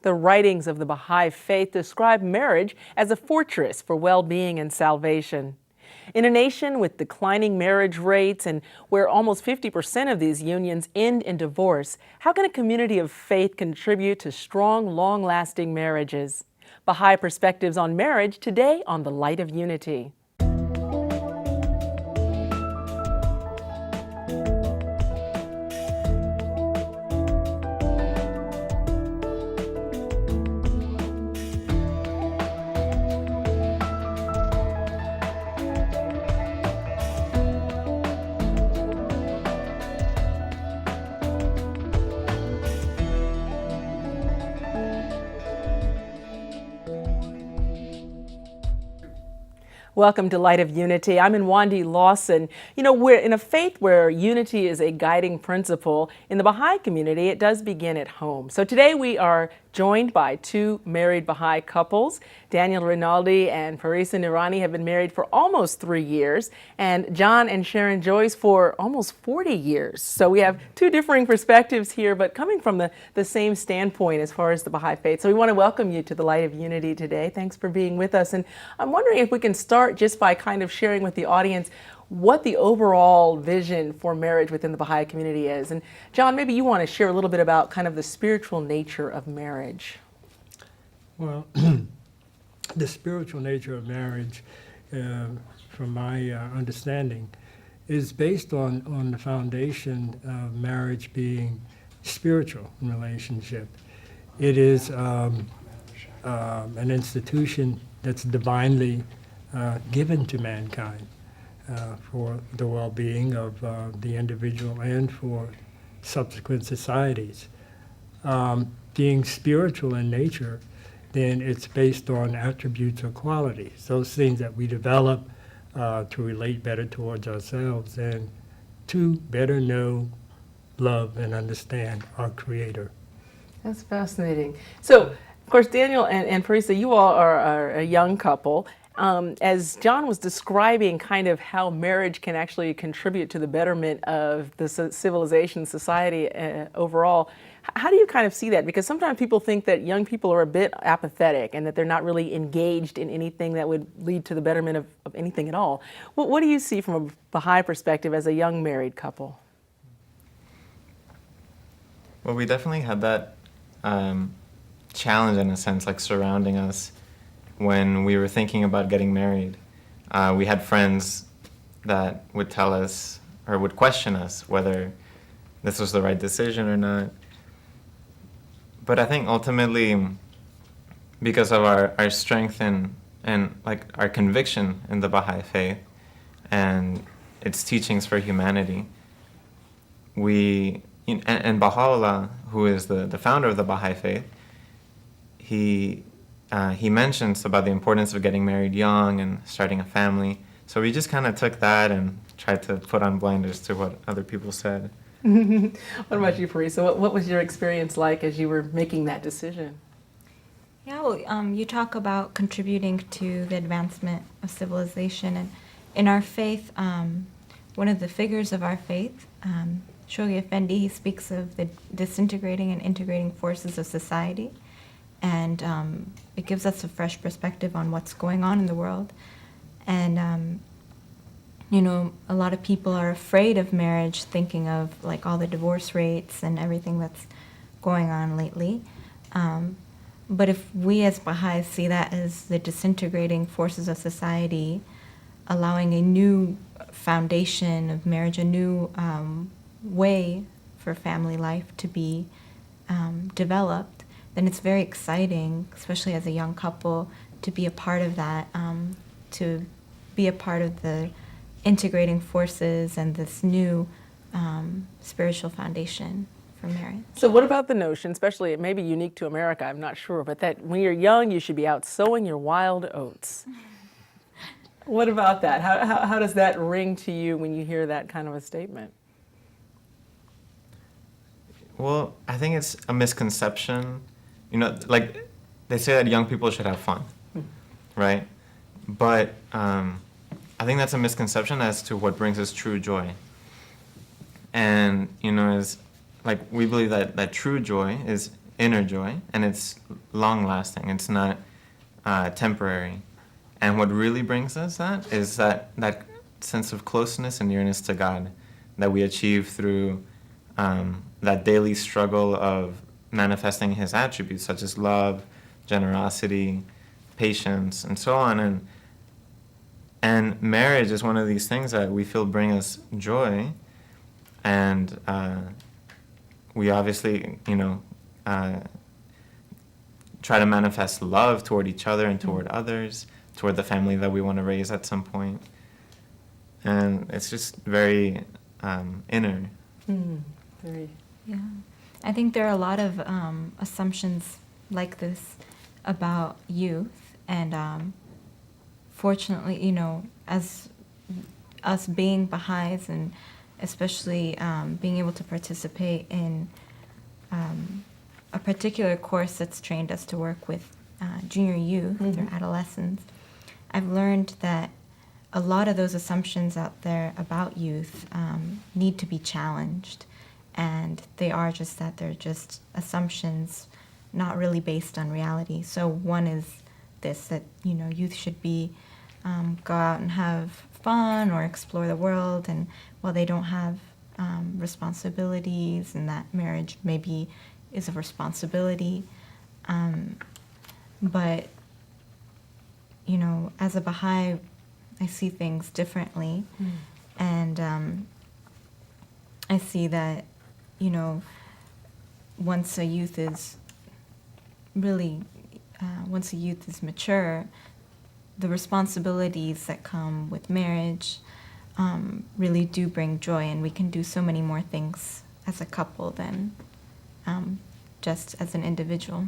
The writings of the Baha'i faith describe marriage as a fortress for well-being and salvation. In a nation with declining marriage rates and where almost 50% of these unions end in divorce, how can a community of faith contribute to strong, long-lasting marriages? Baha'i perspectives on marriage today on The Light of Unity. Welcome to Light of Unity. I'm Nwandi Lawson. You know, we're in a faith where unity is a guiding principle. In the Baha'i community, it does begin at home. So today we are joined by two married Baha'i couples. Daniel Rinaldi and Parisa Nirani have been married for almost 3 years, and John and Sharon Joyce for almost 40 years. So we have two differing perspectives here, but coming from the same standpoint as far as the Baha'i faith. So we want to welcome you to the Light of Unity today. Thanks for being with us. And I'm wondering if we can start just by kind of sharing with the audience what the overall vision for marriage within the Baha'i community is. And John, maybe you want to share a little bit about kind of the spiritual nature of marriage. Well, the spiritual nature of marriage, from my understanding, is based on the foundation of marriage being spiritual relationship. It is an institution that's divinely given to mankind for the well-being of the individual and for subsequent societies. Being spiritual in nature, then it's based on attributes or qualities, those things that we develop to relate better towards ourselves and to better know, love, and understand our Creator. That's fascinating. So, of course, Daniel and Parisa, you all are a young couple. As John was describing kind of how marriage can actually contribute to the betterment of the civilization, society overall, how do you kind of see that? Because sometimes people think that young people are a bit apathetic and that they're not really engaged in anything that would lead to the betterment of anything at all. What do you see from a Baha'i perspective as a young married couple? Well, we definitely had that challenge in a sense, like surrounding us when we were thinking about getting married. We had friends that would tell us or would question us whether this was the right decision or not. But I think ultimately, because of our strength and like our conviction in the Baha'i faith and its teachings for humanity, and Baha'u'llah, who is the founder of the Baha'i faith, he mentions about the importance of getting married young and starting a family. So we just kind of took that and tried to put on blinders to what other people said. What about you, Parisa? What was your experience like as you were making that decision? Yeah, well, you talk about contributing to the advancement of civilization. And in our faith, one of the figures of our faith, Shoghi Effendi, he speaks of the disintegrating and integrating forces of society. And it gives us a fresh perspective on what's going on in the world. And, you know, a lot of people are afraid of marriage, thinking of like all the divorce rates and everything that's going on lately. But if we as Baha'is see that as the disintegrating forces of society, allowing a new foundation of marriage, a new way for family life to be developed, then it's very exciting, especially as a young couple, to be a part of that, to be a part of the integrating forces and this new spiritual foundation for marriage. So what about the notion, especially it may be unique to America, I'm not sure, but that when you're young, you should be out sowing your wild oats. What about that? How does that ring to you when you hear that kind of a statement? Well, I think it's a misconception. You know, like they say that young people should have fun, right? But I think that's a misconception as to what brings us true joy. And, you know, is like we believe that true joy is inner joy, and it's long-lasting. It's not temporary. And what really brings us that is that sense of closeness and nearness to God that we achieve through that daily struggle of manifesting His attributes, such as love, generosity, patience, and so on. And marriage is one of these things that we feel bring us joy, and we obviously, try to manifest love toward each other and toward others, toward the family that we want to raise at some point. And it's just very inner. Very. Yeah. I think there are a lot of assumptions like this about youth, and fortunately, as us being Baha'is, and especially being able to participate in a particular course that's trained us to work with junior youth or adolescents, I've learned that a lot of those assumptions out there about youth need to be challenged, and they are just that. They're just assumptions, not really based on reality. So one is this, that youth should be go out and have fun or explore the world, and while they don't have responsibilities, and that marriage maybe is a responsibility, but as a Baha'i, I see things differently, and I see that once a youth is mature, the responsibilities that come with marriage really do bring joy, and we can do so many more things as a couple than just as an individual.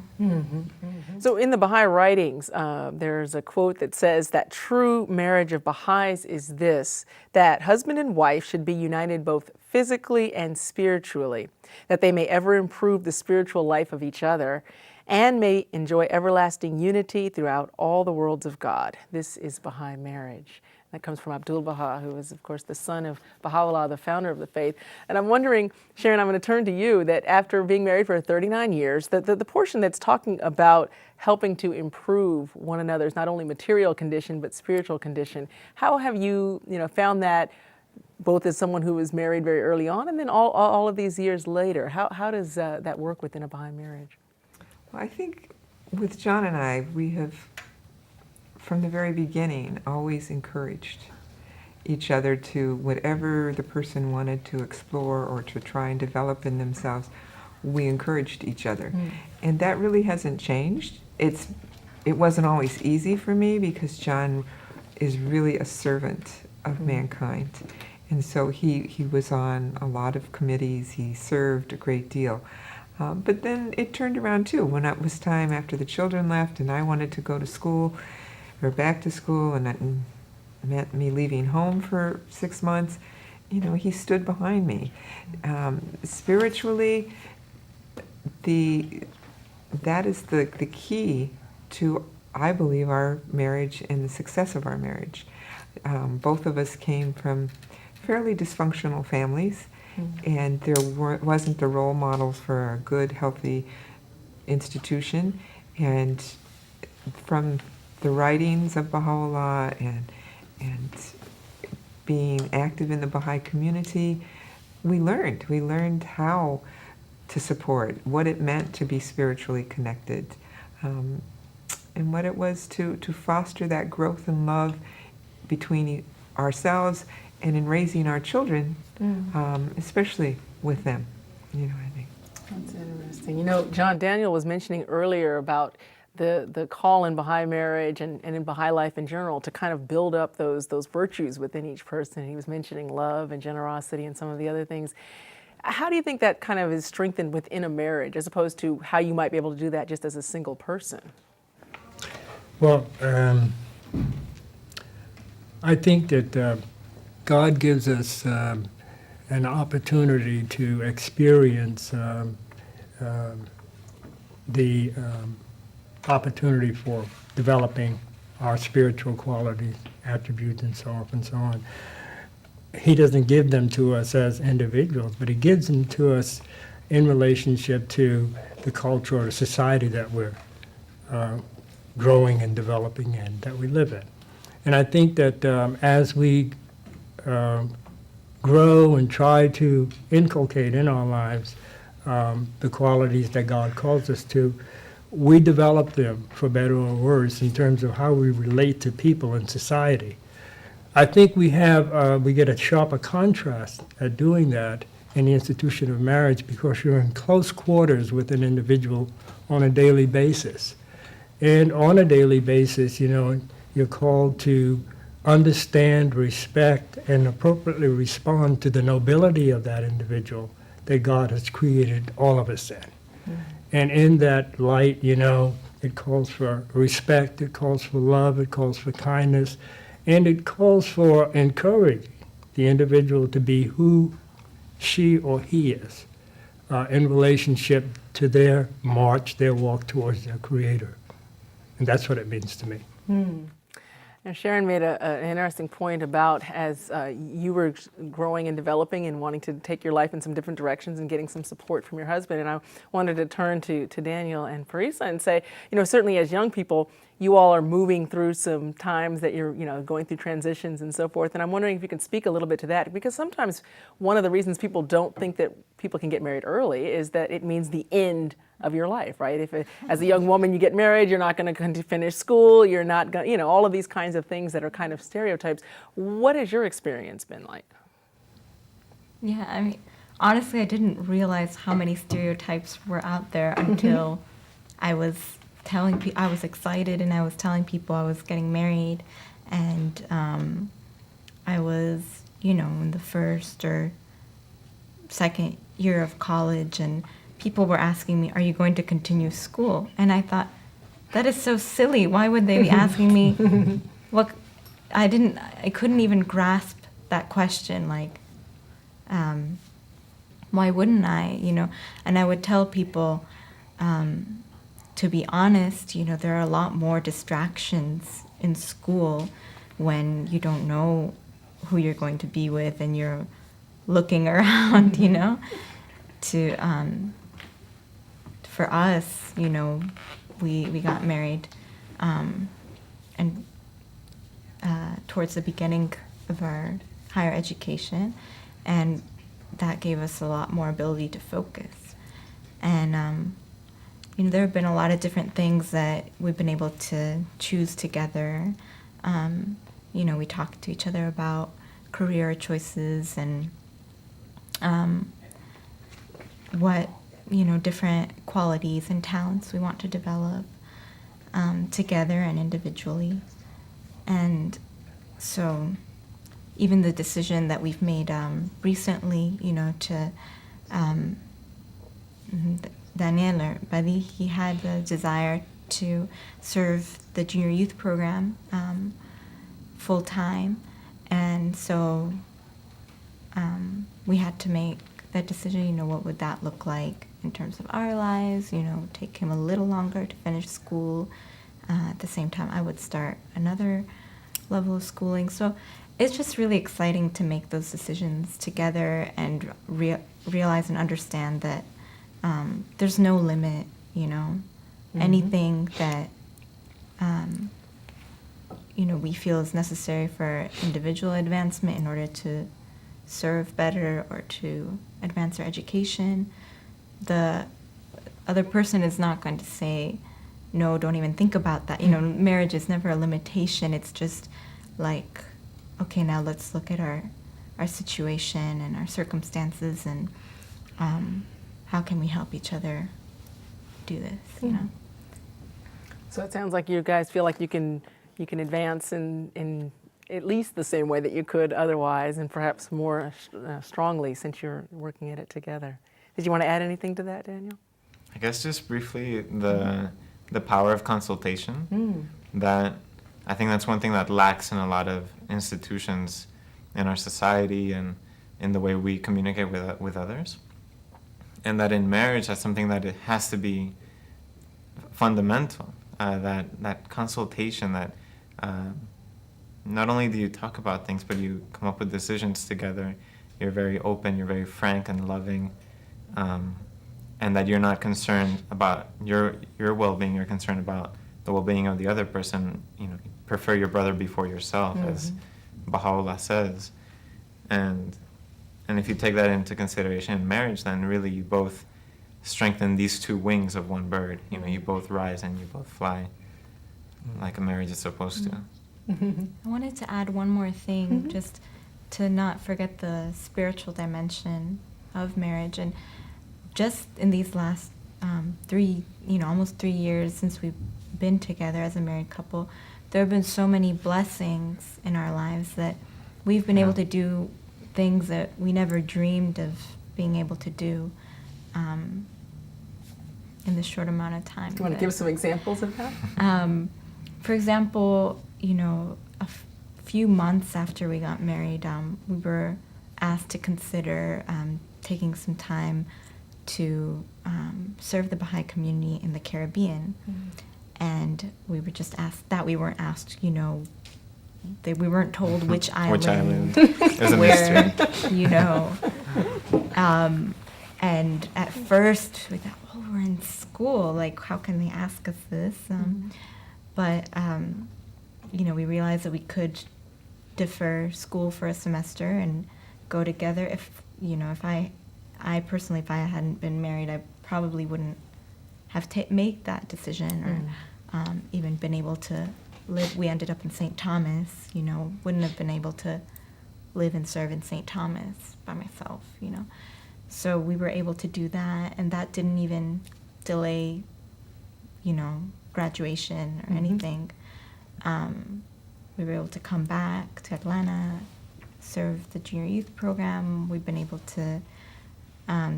So in the Baha'i writings, there's a quote that says that true marriage of Baha'is is this, that husband and wife should be united both physically and spiritually, that they may ever improve the spiritual life of each other, and may enjoy everlasting unity throughout all the worlds of God. This is Baha'i marriage. That comes from Abdul-Baha, who is, of course, the son of Baha'u'llah, the founder of the faith. And I'm wondering, Sharon, I'm going to turn to you, that after being married for 39 years, the portion that's talking about helping to improve one another's not only material condition, but spiritual condition, how have you, found that both as someone who was married very early on and then all of these years later? How does that work within a Baha'i marriage? Well, I think with John and I, we have, from the very beginning, always encouraged each other to whatever the person wanted to explore or to try and develop in themselves, we encouraged each other. And that really hasn't changed. It wasn't always easy for me because John is really a servant of mankind. And so he was on a lot of committees, he served a great deal. But then it turned around too. When it was time after the children left and I wanted to go to school, or back to school, and that meant me leaving home for 6 months, he stood behind me. Spiritually, that is the key to, I believe, our marriage and the success of our marriage. Both of us came from fairly dysfunctional families, and there wasn't the role models for a good, healthy institution. And from the writings of Baha'u'llah and being active in the Baha'i community, we learned how to support, what it meant to be spiritually connected, and what it was to foster that growth and love between ourselves and in raising our children, especially with them. I think. That's interesting. John Daniel was mentioning earlier about the call in Baha'i marriage and in Baha'i life in general to kind of build up those virtues within each person. He was mentioning love and generosity and some of the other things. How do you think that kind of is strengthened within a marriage as opposed to how you might be able to do that just as a single person? Well, I think that God gives us an opportunity to experience the opportunity for developing our spiritual qualities, attributes, and so forth and so on. He doesn't give them to us as individuals, but he gives them to us in relationship to the culture or the society that we're growing and developing in, that we live in. And I think that as we grow and try to inculcate in our lives the qualities that God calls us to, we develop them, for better or worse, in terms of how we relate to people in society. I think we get a sharper contrast at doing that in the institution of marriage because you're in close quarters with an individual on a daily basis. And on a daily basis, you're called to understand, respect, and appropriately respond to the nobility of that individual that God has created all of us in. Mm-hmm. And in that light, it calls for respect, it calls for love, it calls for kindness, and it calls for encouraging the individual to be who she or he is in relationship to their march, their walk towards their Creator. And that's what it means to me. Hmm. And Sharon made an interesting point about as you were growing and developing and wanting to take your life in some different directions and getting some support from your husband. And I wanted to turn to Daniel and Parisa and say, certainly as young people, you all are moving through some times that you're, going through transitions and so forth. And I'm wondering if you can speak a little bit to that, because sometimes one of the reasons people don't think that people can get married early is that it means the end of your life, right? If as a young woman you get married, you're not going to finish school, you're not going, all of these kinds of things that are kind of stereotypes. What has your experience been like? Yeah, I mean, honestly, I didn't realize how many stereotypes were out there until I was telling people, I was excited and I was telling people I was getting married, and I was, in the first or second year of college, and people were asking me, are you going to continue school? And I thought, that is so silly. Why would they be asking me? Look, I couldn't even grasp that question. Like, why wouldn't I, And I would tell people, to be honest, there are a lot more distractions in school when you don't know who you're going to be with and you're looking around, for us, we got married and towards the beginning of our higher education, and that gave us a lot more ability to focus. And there have been a lot of different things that we've been able to choose together. We talk to each other about career choices and what different qualities and talents we want to develop together and individually. And so even the decision that we've made recently, to Daniel Badi, he had the desire to serve the junior youth program full time, and so we had to make that decision. What would that look like in terms of our lives? Take him a little longer to finish school. At the same time, I would start another level of schooling. So it's just really exciting to make those decisions together and realize and understand that there's no limit, anything that, we feel is necessary for individual advancement in order to serve better or to advance our education. The other person is not going to say, no, don't even think about that. Marriage is never a limitation. It's just like, okay, now let's look at our situation and our circumstances, and how can we help each other do this, So it sounds like you guys feel like you can advance in at least the same way that you could otherwise, and perhaps more strongly since you're working at it together. Did you want to add anything to that, Daniel? I guess just briefly, the power of consultation. That I think that's one thing that lacks in a lot of institutions in our society and in the way we communicate with others. And that in marriage, that's something that it has to be fundamental. That consultation, that not only do you talk about things, but you come up with decisions together. You're very open, you're very frank and loving. and that you're not concerned about your well-being, you're concerned about the well-being of the other person. You know, prefer your brother before yourself, as Baha'u'llah says. And if you take that into consideration in marriage, then really you both strengthen these two wings of one bird. You know, you both rise and you both fly, like a marriage is supposed to. I wanted to add one more thing, just to not forget the spiritual dimension of marriage. And just in these last almost 3 years since we've been together as a married couple, there have been so many blessings in our lives that we've been able to do things that we never dreamed of being able to do in this short amount of time. Do you want to give some examples of that? For example, a few months after we got married, we were asked to consider taking some time to serve the Baha'i community in the Caribbean. And we were just asked that. We weren't asked, we weren't told which island. Which island? It was a mystery. And at first we thought, we're in school, like how can they ask us this? But we realized that we could defer school for a semester and go together. If I personally, if I hadn't been married, I probably wouldn't have made that decision or even been able to live. We ended up in St. Thomas, wouldn't have been able to live and serve in St. Thomas by myself, So we were able to do that, and that didn't even delay, graduation or anything. We were able to come back to Atlanta, serve the junior youth program. We've been able to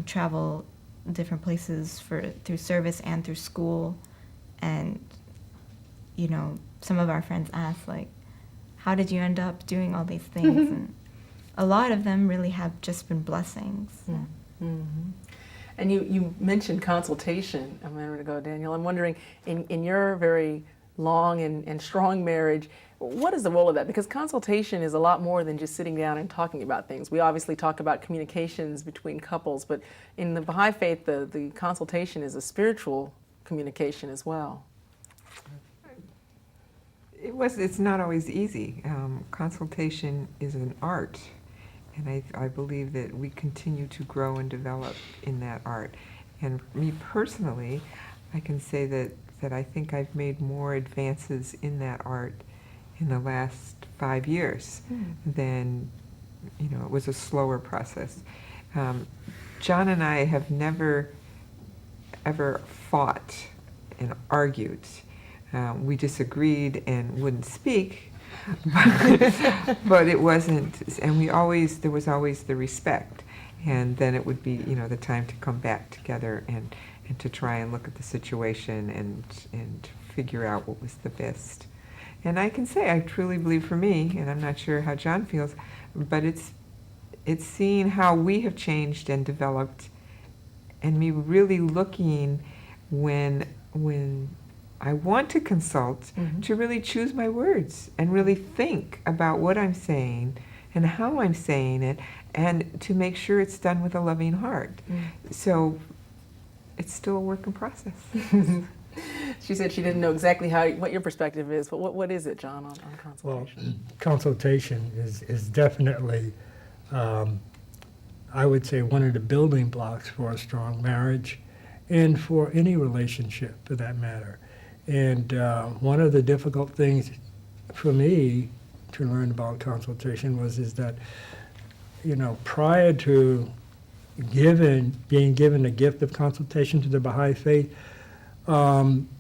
travel different places through service and through school. And, some of our friends ask, like, how did you end up doing all these things? And a lot of them really have just been blessings. And you mentioned consultation a minute ago, Daniel. I'm wondering, in your very long and strong marriage, what is the role of that? Because consultation is a lot more than just sitting down and talking about things. We obviously talk about communications between couples, but in the Baha'i faith, the consultation is a spiritual communication as well. It's not always easy. Consultation is an art, and I believe that we continue to grow and develop in that art. And me personally, I can say that I think I've made more advances in that art in the last 5 years than, it was a slower process. John and I have never, ever fought and argued. We disagreed and wouldn't speak, but it wasn't, and there was always the respect. And then it would be, the time to come back together and to try and look at the situation and figure out what was the best. And I can say, I truly believe for me, and I'm not sure how John feels, but it's seeing how we have changed and developed, and me really looking when I want to consult, to really choose my words and really think about what I'm saying and how I'm saying it, and to make sure it's done with a loving heart. So it's still a work in process. She said she didn't know exactly what your perspective is, but what is it, John, on consultation? Well, consultation is definitely, I would say, one of the building blocks for a strong marriage and for any relationship for that matter. And one of the difficult things for me to learn about consultation is that, prior to being given the gift of consultation to the Baha'i faith,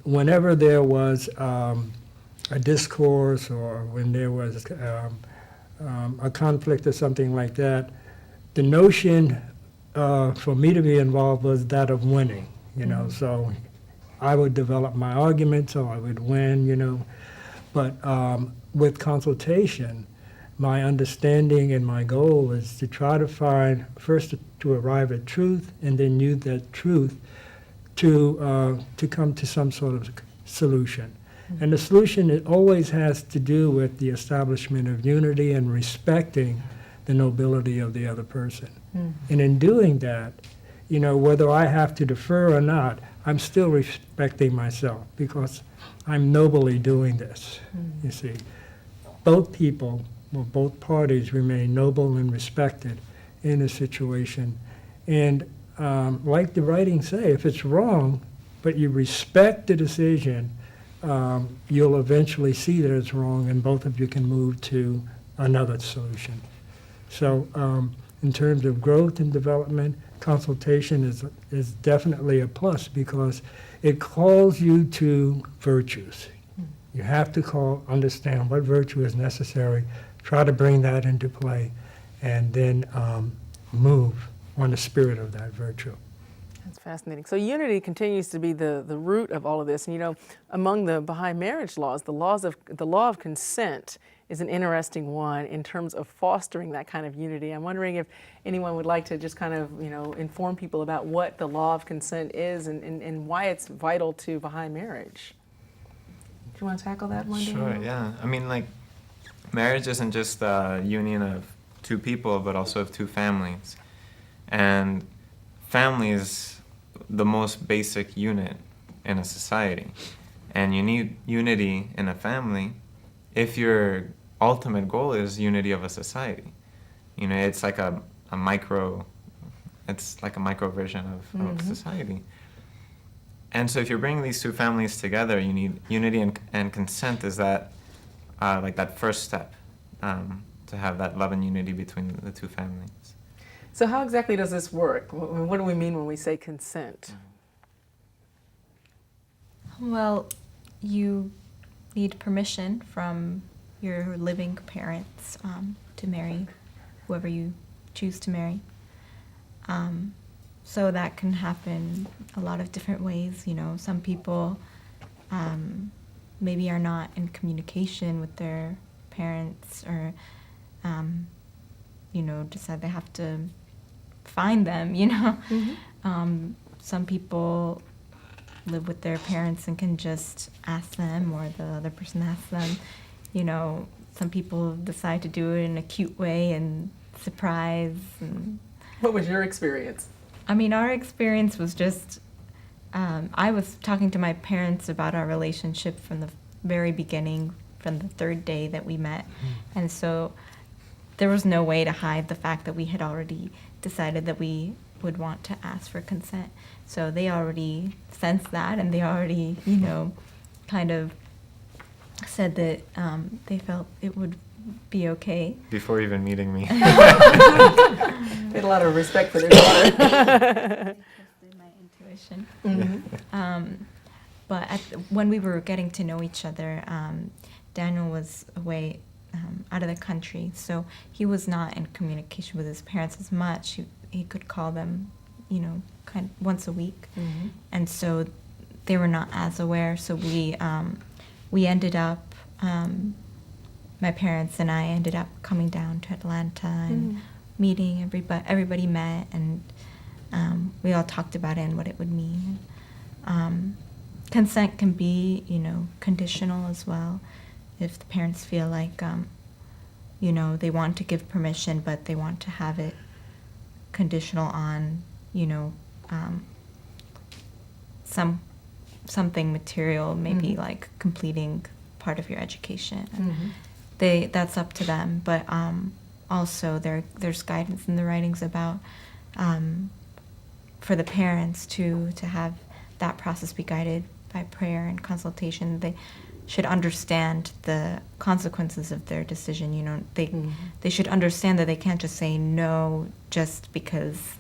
whenever there was a discourse or when there was a conflict or something like that, the notion for me to be involved was that of winning, so I would develop my argument, so I would win, But with consultation, my understanding and my goal is to try to find, first to arrive at truth, and then use that truth to come to some sort of solution. And the solution, it always has to do with the establishment of unity and respecting the nobility of the other person. And in doing that, you know, whether I have to defer or not, I'm still respecting myself because I'm nobly doing this, you see. Both people, or both parties remain noble and respected in a situation. And like the writings say, if it's wrong, but you respect the decision, you'll eventually see that it's wrong and both of you can move to another solution. So in terms of growth and development, consultation is definitely a plus because it calls you to virtues. You have to understand what virtue is necessary, try to bring that into play, and then move on the spirit of that virtue. That's fascinating. So unity continues to be the root of all of this. And you know, among the Baha'i marriage laws, the law of consent is an interesting one in terms of fostering that kind of unity. I'm wondering if anyone would like to just kind of, you know, inform people about what the law of consent is and why it's vital to Baha'i marriage. Do you want to tackle that one? Sure, Daniel? yeah. I mean, like, marriage isn't just a union of two people, but also of two families. And family is the most basic unit in a society. And you need unity in a family if your ultimate goal is unity of a society. You know, it's like a micro version of society. And so if you're bringing these two families together, you need unity and consent is that, like that first step to have that love and unity between the two families. So how exactly does this work? What do we mean when we say consent? Well, you need permission from your living parents to marry whoever you choose to marry. So that can happen a lot of different ways. You know, some people maybe are not in communication with their parents or, you know, decide they have to find them, you know. Some people live with their parents and can just ask them or the other person asks them. You know, some people decide to do it in a cute way and surprise. And What was your experience? I mean, our experience was just, I was talking to my parents about our relationship from the very beginning, from the third day that we met. And so there was no way to hide the fact that we had already decided that we would want to ask for consent. So they already sensed that, and they already, you know, kind of said that they felt it would be okay. Before even meeting me. They had a lot of respect for their daughter. Trusted my intuition. But when we were getting to know each other, Daniel was away out of the country, so he was not in communication with his parents as much. He could call them, you know, kind of once a week, and so they were not as aware. So we ended up, my parents and I ended up coming down to Atlanta and meeting everybody met, and we all talked about it and what it would mean. Consent can be, you know, conditional as well. If the parents feel like, you know, they want to give permission, but they want to have it conditional on, you know, something material, maybe like completing part of your education. That's up to them. But also there's guidance in the writings about for the parents to have that process be guided by prayer and consultation. They should understand the consequences of their decision. You know, they should understand that they can't just say no just because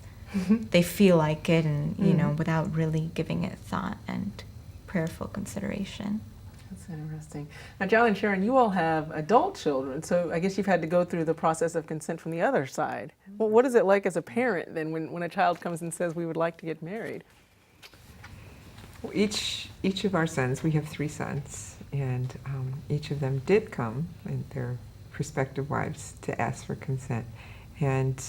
they feel like it, and you know, without really giving it thought and prayerful consideration. That's interesting. Now, John and Sharon, you all have adult children, so I guess you've had to go through the process of consent from the other side. Well, what is it like as a parent then when a child comes and says we would like to get married? Well, each of our sons, we have 3 sons, and each of them did come, and their prospective wives, to ask for consent. And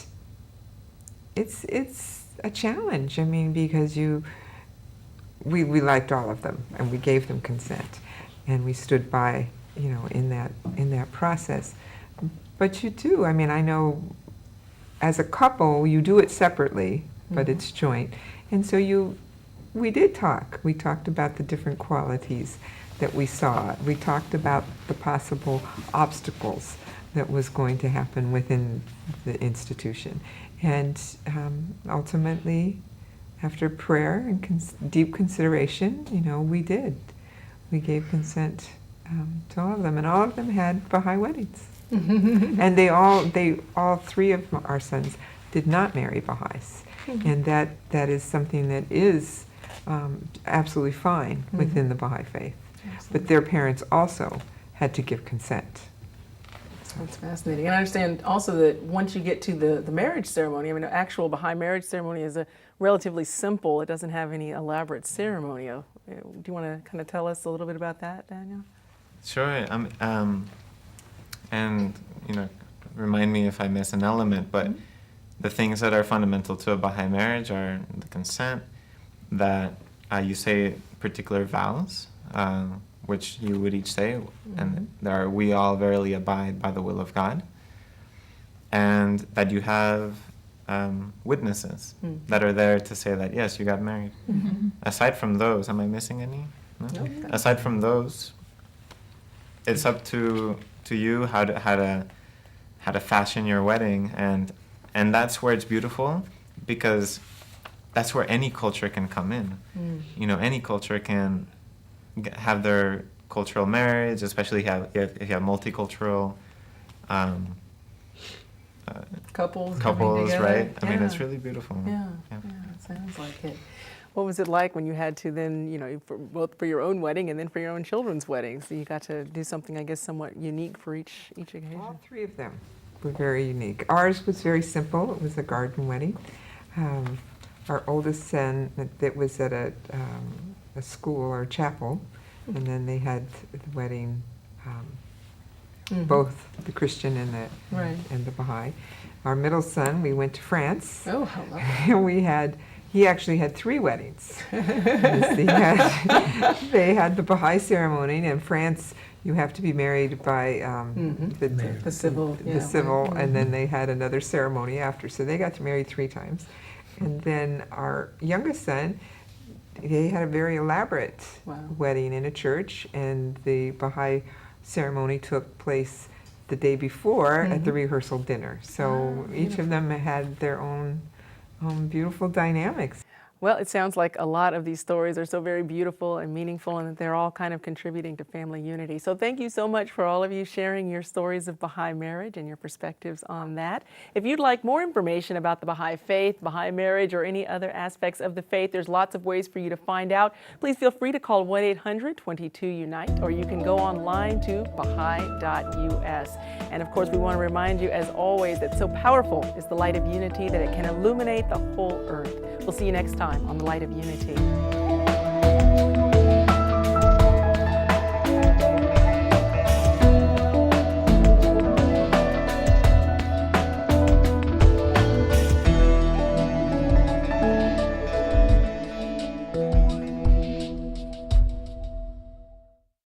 it's a challenge. I mean, because we liked all of them, and we gave them consent, and we stood by, you know, in that process. But you do. I mean, I know as a couple, you do it separately, but it's joint. And so we did talk. We talked about the different qualities that we saw. We talked about the possible obstacles that was going to happen within the institution. And ultimately, after prayer and deep consideration, we did. We gave consent to all of them, and all of them had Baha'i weddings. And they all three of our sons did not marry Baha'is. And that is something that is absolutely fine within the Baha'i faith. But their parents also had to give consent. That's fascinating. And I understand also that once you get to the marriage ceremony, I mean, an actual Baha'i marriage ceremony is a relatively simple. It doesn't have any elaborate ceremony. Do you want to kind of tell us a little bit about that, Daniel? Sure. And remind me if I miss an element, but the things that are fundamental to a Baha'i marriage are the consent, that you say particular vows, which you would each say, and there are, we all verily abide by the will of God, and that you have witnesses that are there to say that, yes, you got married. Aside from those, am I missing any? No? Nope. Aside from those, it's up to you how to fashion your wedding, and that's where it's beautiful, because that's where any culture can come in. Any culture can have their cultural marriage, especially if you have multicultural Couples, right? I mean, Yeah. it's really beautiful. Yeah, it sounds like it. What was it like when you had to then, both for your own wedding and then for your own children's weddings? So you got to do something, I guess, somewhat unique for each occasion? All three of them were very unique. Ours was very simple. It was a garden wedding. Our oldest son, that was at a school or a chapel, and then they had the wedding, both the Christian and the Baha'i. Our middle son, we went to France. Oh, how lovely. He actually had 3 weddings. They had the Baha'i ceremony, and in France you have to be married by The civil. and then they had another ceremony after. So they got to marry 3 times. And then our youngest son, they had a very elaborate wedding in a church, and the Baha'i ceremony took place the day before at the rehearsal dinner. So each of them had their own beautiful dynamics. Well, it sounds like a lot of these stories are so very beautiful and meaningful, and that they're all kind of contributing to family unity. So thank you so much for all of you sharing your stories of Baha'i marriage and your perspectives on that. If you'd like more information about the Baha'i faith, Baha'i marriage, or any other aspects of the faith, there's lots of ways for you to find out. Please feel free to call 1-800-22-UNITE, or you can go online to baha'i.us. And of course, we want to remind you, as always, that so powerful is the light of unity that it can illuminate the whole earth. We'll see you next time on The Light of Unity.